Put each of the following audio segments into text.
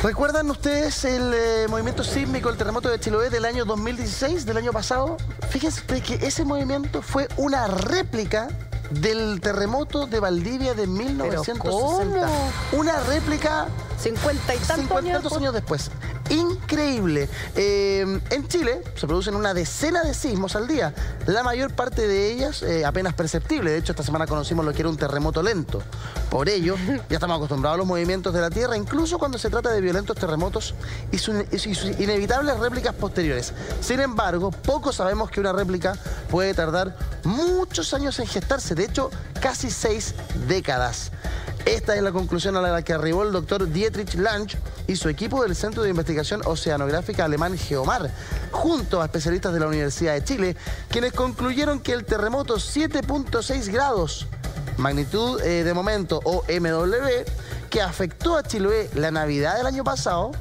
¿Recuerdan ustedes el movimiento sísmico, el terremoto de Chiloé del año 2016, del año pasado? Fíjense que ese movimiento fue una réplica del terremoto de Valdivia de 1960. ¿Cómo? Una réplica 50 y tantos años después. Increíble. En Chile se producen una decena de sismos al día. La mayor parte de ellas apenas perceptible. De hecho, esta semana conocimos lo que era un terremoto lento. Por ello, ya estamos acostumbrados a los movimientos de la Tierra, incluso cuando se trata de violentos terremotos y sus inevitables réplicas posteriores. Sin embargo, poco sabemos que una réplica puede tardar muchos años en gestarse. De hecho, casi 6 décadas. Esta es la conclusión a la que arribó el doctor Dietrich Lange y su equipo del Centro de Investigación Oceanográfica alemán GEOMAR, junto a especialistas de la Universidad de Chile, quienes concluyeron que el terremoto 7.6 grados, magnitud de momento o MW, que afectó a Chiloé la Navidad del año pasado,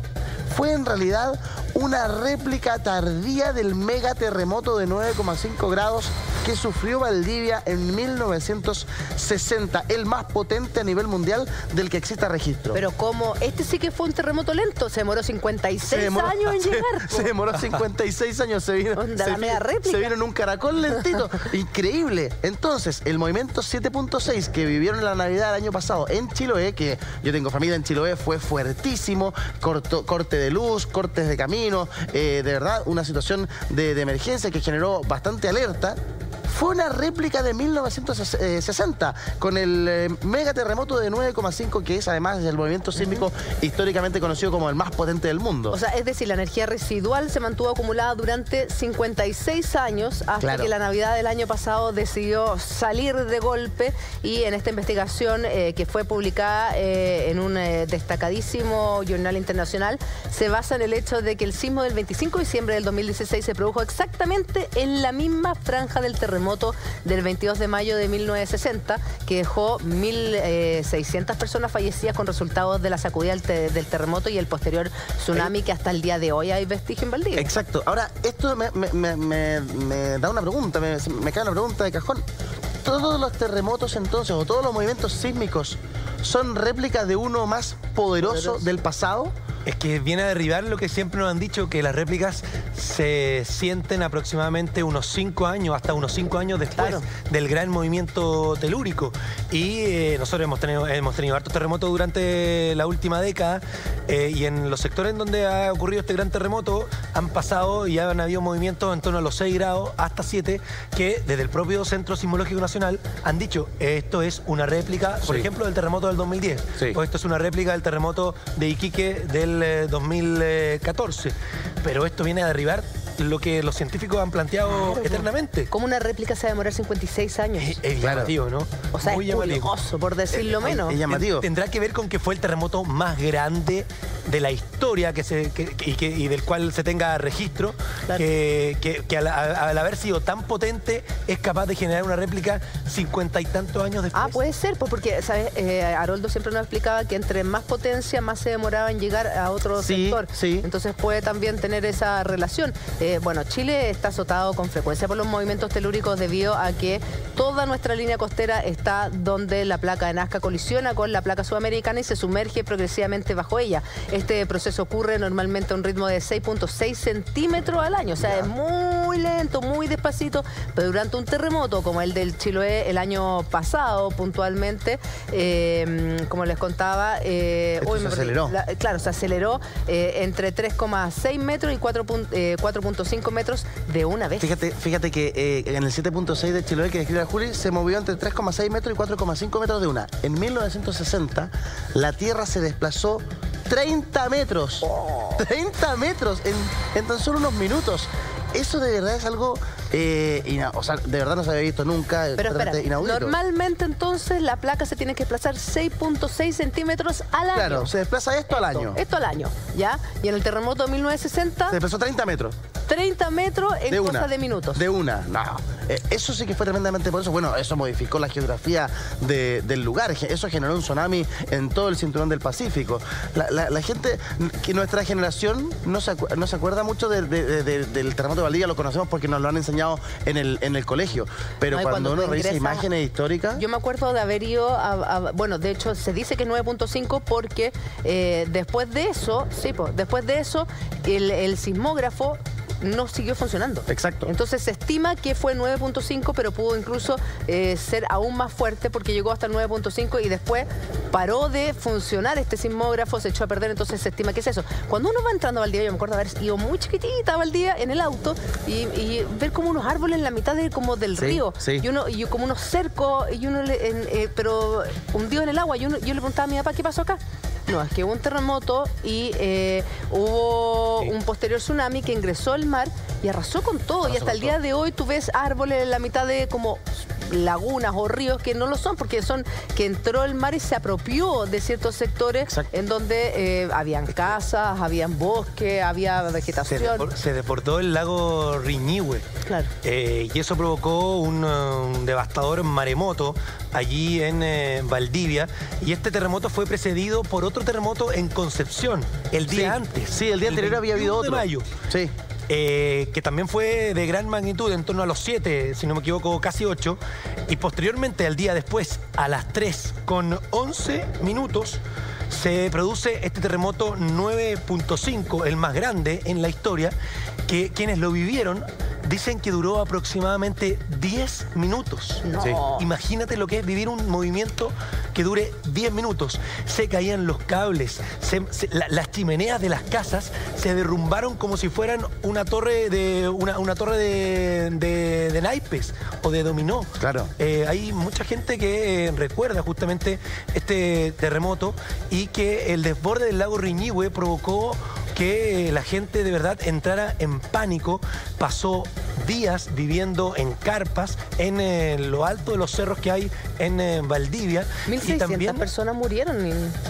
fue en realidad una réplica tardía del megaterremoto de 9,5 grados que sufrió Valdivia en 1960, el más potente a nivel mundial del que exista registro. Pero como este sí que fue un terremoto lento, se demoró 56 años en llegar. Se demoró 56 años, se vino en un caracol lentito. Increíble. Entonces, el movimiento 7.6 que vivieron en la Navidad del año pasado en Chiloé, que yo tengo familia en Chiloé, fue fuertísimo, corte de luz, cortes de camino, de verdad, una situación de emergencia que generó bastante alerta. Fue una réplica de 1960, con el megaterremoto de 9,5, que es además el movimiento sísmico históricamente conocido como el más potente del mundo. O sea, es decir, la energía residual se mantuvo acumulada durante 56 años hasta que la Navidad del año pasado decidió salir de golpe, y en esta investigación que fue publicada en un destacadísimo jornal internacional, se basa en el hecho de que el sismo del 25 de diciembre del 2016 se produjo exactamente en la misma franja del terremoto del 22 de mayo de 1960, que dejó 1.600 personas fallecidas con resultados de la sacudida del terremoto y el posterior tsunami, que hasta el día de hoy hay vestigio en Valdivia. Exacto. Ahora, esto me da una pregunta, me cae una pregunta de cajón. ¿Todos los terremotos entonces, o todos los movimientos sísmicos, son réplicas de uno más poderoso del pasado? Es que viene a derribar lo que siempre nos han dicho, que las réplicas se sienten aproximadamente unos 5 años, hasta unos 5 años después del gran movimiento telúrico. Y nosotros hemos tenido hartos terremotos durante la última década, y en los sectores en donde ha ocurrido este gran terremoto han pasado y han habido movimientos en torno a los 6 grados hasta 7, que desde el propio Centro Sismológico Nacional han dicho, esto es una réplica, por ejemplo, del terremoto del 2010, o esto es una réplica del terremoto de Iquique del 2014. Pero esto viene a derribar lo que los científicos han planteado eternamente. ¿Cómo una réplica se va a demorar 56 años? Es llamativo, ¿no? O sea, muy es curioso, por decirlo menos. Es llamativo. Tendrá que ver con que fue el terremoto más grande de la historia y del cual se tenga registro, que al haber sido tan potente es capaz de generar una réplica 50 y tantos años después. Ah, puede ser, porque ¿sabes? Haroldo siempre nos explicaba que entre más potencia, más se demoraba en llegar a otro sector. Entonces puede también tener esa relación. Bueno, Chile está azotado con frecuencia por los movimientos telúricos debido a que toda nuestra línea costera está donde la placa de Nazca colisiona con la placa sudamericana y se sumerge progresivamente bajo ella. Este proceso ocurre normalmente a un ritmo de 6.6 centímetros al año, o sea, es muy lento, muy despacito, pero durante un terremoto como el del Chiloé el año pasado, puntualmente, como les contaba, se aceleró. Se aceleró entre 3,6 metros y 4.5 metros de una vez. Fíjate que en el 7.6 de Chiloé que describe a Juli se movió entre 3,6 metros y 4,5 metros de una. En 1960 la Tierra se desplazó 30 metros. 30 metros en tan solo unos minutos. Eso de verdad es algo, o sea, de verdad no se había visto nunca. Pero espera, inaudito. Normalmente entonces la placa se tiene que desplazar 6.6 centímetros al año. Claro, se desplaza esto al año. Esto al año, ¿ya? Y en el terremoto de 1960... Se desplazó 30 metros. 30 metros en cosa de minutos. De una, no. Eso sí que fue tremendamente poderoso. Bueno, eso modificó la geografía del lugar. Eso generó un tsunami en todo el cinturón del Pacífico. La gente, que nuestra generación no se acuerda mucho del terremoto de Valdivia, lo conocemos porque nos lo han enseñado en el colegio. Pero cuando uno revisa imágenes históricas... Yo me acuerdo de haber ido bueno, de hecho, se dice que es 9.5 porque después de eso, el sismógrafo no siguió funcionando. Exacto. Entonces se estima que fue 9.5, pero pudo incluso ser aún más fuerte porque llegó hasta el 9.5 y después paró de funcionar este sismógrafo, se echó a perder, entonces se estima que es eso. Cuando uno va entrando a Valdivia, yo me acuerdo haber ido muy chiquitita a Valdivia en el auto y ver como unos árboles en la mitad del río. Sí. Y como unos cercos, pero hundido en el agua. Yo le preguntaba a mi papá, ¿qué pasó acá? No, es que hubo un terremoto y hubo un posterior tsunami que ingresó al mar y arrasó con todo. Y hasta el día de hoy tú ves árboles en la mitad de como lagunas o ríos que no lo son, porque son que entró el mar y se apropió de ciertos sectores. Exacto. En donde habían casas, habían bosques, había vegetación. Se deportó el lago Riñihue. Claro. Y eso provocó un devastador maremoto allí en Valdivia. Y este terremoto fue precedido por otro terremoto en Concepción, el día antes. Sí, el día anterior había habido otro. De mayo. Sí. Que también fue de gran magnitud, en torno a los 7, si no me equivoco, casi 8. Y posteriormente, al día después, a las 3:11, se produce este terremoto 9.5, el más grande en la historia, que quienes lo vivieron dicen que duró aproximadamente 10 minutos. No. Sí. Imagínate lo que es vivir un movimiento que dure 10 minutos. Se caían los cables, las chimeneas de las casas se derrumbaron como si fueran una torre de naipes o de dominó. Claro. Hay mucha gente que recuerda justamente este terremoto y que el desborde del lago Riñihue provocó que la gente de verdad entrara en pánico. Pasó días viviendo en carpas en lo alto de los cerros que hay en Valdivia. 1.600 personas murieron,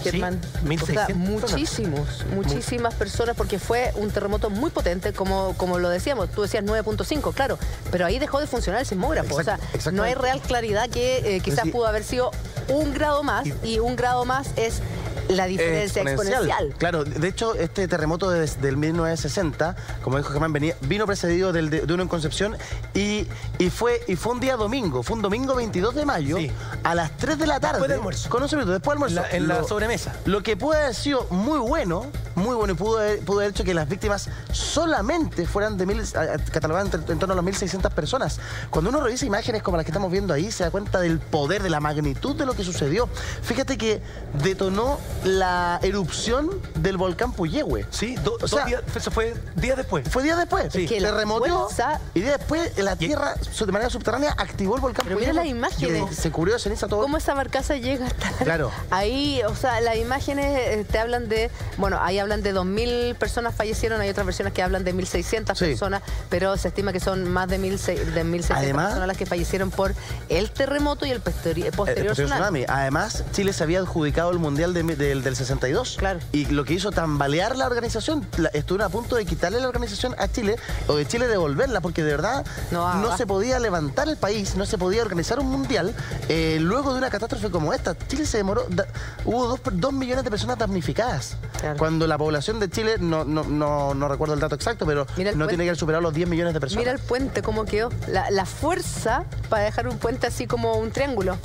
Germán. Sí, 1.600 muchísimas personas, porque fue un terremoto muy potente, como lo decíamos. Tú decías 9.5, claro, pero ahí dejó de funcionar el sismógrafo. No hay real claridad que quizás pudo haber sido 1 grado más, y 1 grado más es la diferencia exponencial. Claro, de hecho, este terremoto del 1960, como dijo Germán, vino precedido de uno en Concepción y fue un día domingo. Fue un domingo 22 de mayo, a las 3 de la tarde. Después del almuerzo. Con 11 minutos, después del almuerzo. En la sobremesa. Lo que pudo haber sido muy bueno, y pudo haber hecho que las víctimas solamente fueran catalogadas en torno a las 1.600 personas. Cuando uno revisa imágenes como las que estamos viendo ahí, se da cuenta del poder, de la magnitud de lo que sucedió. Fíjate que detonó la erupción del volcán Puyehue. Sí, eso fue días después. Fue días después. Sí. Se removió y de Tierra de manera subterránea activó el volcán Puyehue. Mira las imágenes. Se cubrió de ceniza todo. ¿Cómo esa barcaza llega a estar ahí? O sea, las imágenes te hablan de... Bueno, ahí hablan de 2.000 personas fallecieron, hay otras versiones que hablan de 1.600 personas, pero se estima que son más de 1.600 personas las que fallecieron por el terremoto y el posterior tsunami. Además, Chile se había adjudicado el Mundial del 62. Claro. Y lo que hizo tambalear la organización, estuvieron a punto de quitarle la organización a Chile, o de Chile devolverla, porque de verdad no se podía levantar el país, no se podía organizar un mundial luego de una catástrofe como esta. Chile se demoró, hubo 2 millones de personas damnificadas. Claro. Cuando la población de Chile, no recuerdo el dato exacto, pero no tiene que haber superado los 10 millones de personas. Mira el puente, cómo quedó. La fuerza para dejar un puente así como un triángulo.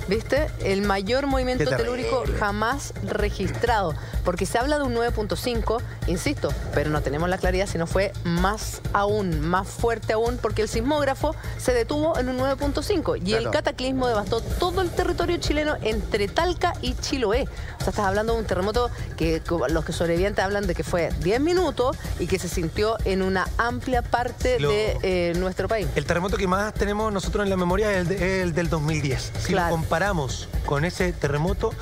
¿Viste? El mayor movimiento telúrico jamás registrado. Porque se habla de un 9.5, insisto, pero no tenemos la claridad si no fue más aún, más fuerte aún, porque el sismógrafo se detuvo en un 9.5 y el cataclismo devastó todo el territorio chileno entre Talca y Chiloé. O sea, estás hablando de un terremoto que los que sobrevivientes hablan de que fue 10 minutos y que se sintió en una amplia parte de nuestro país. El terremoto que más tenemos nosotros en la memoria es el del 2010. Si lo comparamos con ese terremoto,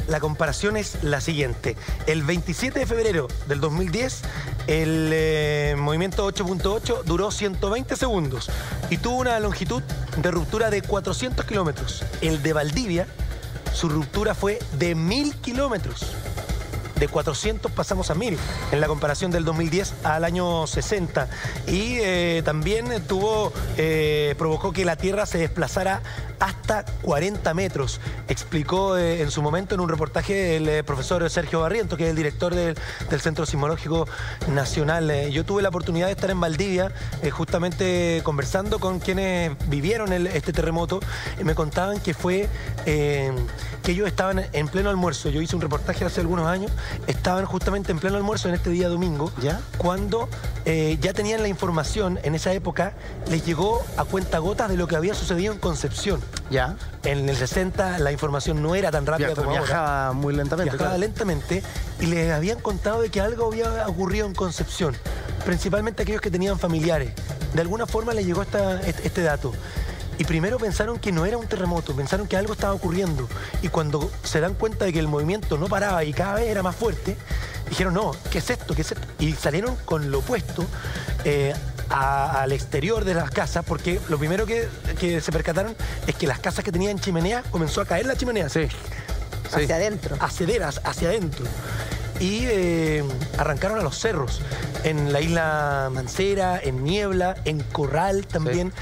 la comparación es la siguiente. El 27 de febrero del 2010, el movimiento 8.8 duró 120 segundos y tuvo una longitud de ruptura de 400 kilómetros. El de Valdivia, su ruptura fue de 1.000 kilómetros. de 400 pasamos a 1000 en la comparación del 2010 al año 60. Y también provocó que la Tierra se desplazara hasta 40 metros. Explicó en su momento en un reportaje el profesor Sergio Barrientos, que es el director del Centro Sismológico Nacional. Yo tuve la oportunidad de estar en Valdivia, justamente conversando con quienes vivieron este terremoto, y me contaban que que ellos estaban en pleno almuerzo. Yo hice un reportaje hace algunos años, estaban justamente en pleno almuerzo en este día domingo, ¿ya? Cuando ya tenían la información. En esa época les llegó a cuentagotas de lo que había sucedido en Concepción. ¿Ya? En el 60 la información no era tan rápida como ahora. Viajaba muy lentamente. Viajaba lentamente, y les habían contado de que algo había ocurrido en Concepción, principalmente aquellos que tenían familiares. De alguna forma les llegó este dato. Y primero pensaron que no era un terremoto, pensaron que algo estaba ocurriendo. Y cuando se dan cuenta de que el movimiento no paraba y cada vez era más fuerte, dijeron, no, ¿qué es esto? ¿Qué es esto? Y salieron con lo opuesto al exterior de las casas, porque lo primero que se percataron es que las casas que tenían chimenea, comenzó a caer la chimenea. Sí. Hacia adentro. Acederas hacia adentro. Y arrancaron a los cerros, en la isla Mancera, en Niebla, en Corral también. Sí.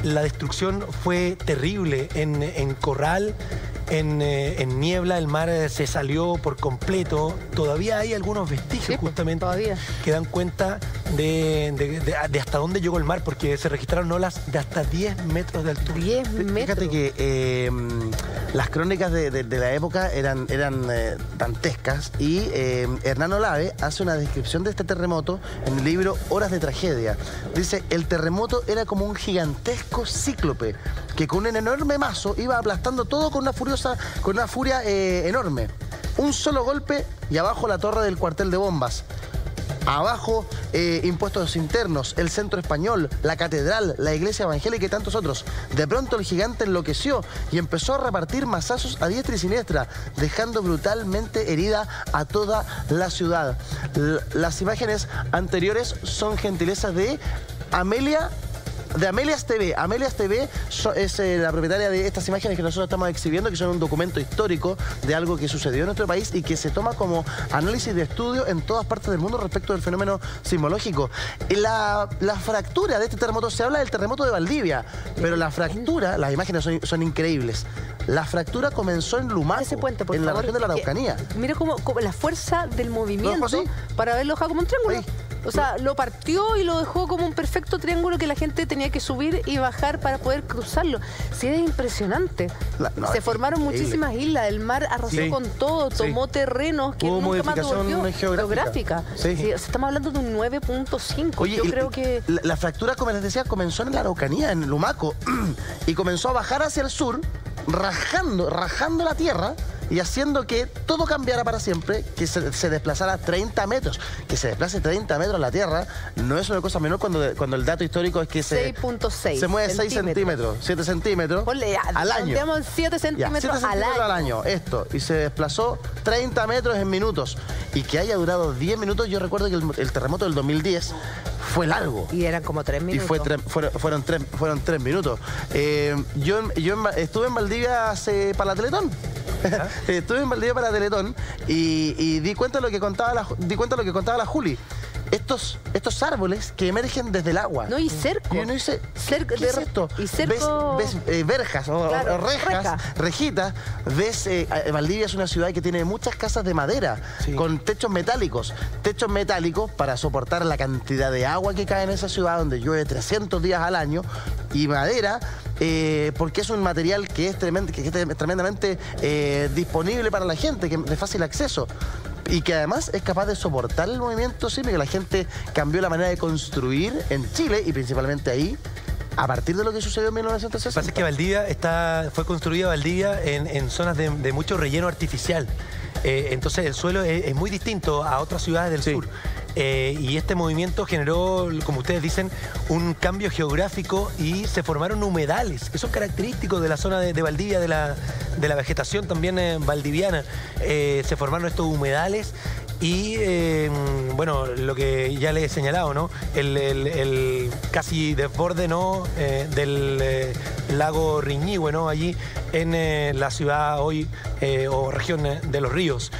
La destrucción fue terrible. En Corral, en Niebla, el mar se salió por completo. Todavía hay algunos vestigios, sí, justamente, que dan cuenta de hasta dónde llegó el mar, porque se registraron olas de hasta 10 metros de altura. 10 metros. Fíjate que las crónicas de la época eran dantescas, y Hernán Olave hace una descripción de este terremoto en el libro Horas de Tragedia. Dice, el terremoto era como un gigantesco cíclope que con un enorme mazo iba aplastando todo con una furia enorme. Un solo golpe y abajo la torre del cuartel de bombas. Abajo, impuestos internos, el Centro Español, la Catedral, la Iglesia Evangélica y tantos otros. De pronto el gigante enloqueció y empezó a repartir mazazos a diestra y siniestra, dejando brutalmente herida a toda la ciudad. Las imágenes anteriores son gentilezas de Amelias TV. Amelias TV es la propietaria de estas imágenes que nosotros estamos exhibiendo, que son un documento histórico de algo que sucedió en nuestro país y que se toma como análisis de estudio en todas partes del mundo respecto del fenómeno sismológico. La fractura de este terremoto, se habla del terremoto de Valdivia, pero la fractura, las imágenes son increíbles. La fractura comenzó en Lumaco, en la región de la Araucanía. Mira cómo la fuerza del movimiento, ¿sí? Para verlo como un triángulo. Sí. O sea, lo partió y lo dejó como un perfecto triángulo que la gente tenía que subir y bajar para poder cruzarlo. Sí, es impresionante. Se formaron muchísimas islas, el mar arrasó con todo, tomó terrenos que nunca más devolvió. Geográfica. Sí. Sí, o sea, estamos hablando de un 9.5. Oye, yo creo que la fractura, como les decía, comenzó en la Araucanía, en Lumaco, y comenzó a bajar hacia el sur, rajando la tierra y haciendo que todo cambiara para siempre, que se desplazara 30 metros. Que se desplace 30 metros la Tierra no es una cosa menor cuando el dato histórico es que 6.6 se mueve 6 centímetros, 7 centímetros al año. 7 centímetros al año. Esto, y se desplazó 30 metros en minutos. Y que haya durado 10 minutos, yo recuerdo que el terremoto del 2010 fue largo. Y eran como 3 minutos. Y fueron 3 minutos. Yo estuve en Valdivia para la Teletón. Estuve en Valdivia para la Teletón y di cuenta de lo que contaba la Juli. Estos árboles que emergen desde el agua. No, y cerco. Y uno dice, ¿qué es esto? Y cerco... Ves verjas o rejitas. Ves, Valdivia es una ciudad que tiene muchas casas de madera, sí, con techos metálicos. Techos metálicos para soportar la cantidad de agua que cae en esa ciudad, donde llueve 300 días al año. Y madera, porque es un material que es tremendamente disponible para la gente, que es de fácil acceso. Y que además es capaz de soportar el movimiento sísmico. La gente cambió la manera de construir en Chile y principalmente ahí, a partir de lo que sucedió en 1960. Lo que pasa es que Valdivia fue construida en zonas de mucho relleno artificial. Entonces el suelo es muy distinto a otras ciudades del sur. Y este movimiento generó, como ustedes dicen, un cambio geográfico y se formaron humedales. Eso es característico de la zona de Valdivia, de la vegetación también valdiviana. Se formaron estos humedales y, bueno, lo que ya les he señalado, ¿no? El casi desborde, ¿no? Del lago Riñihue, ¿no? Allí en la ciudad hoy o región de Los Ríos.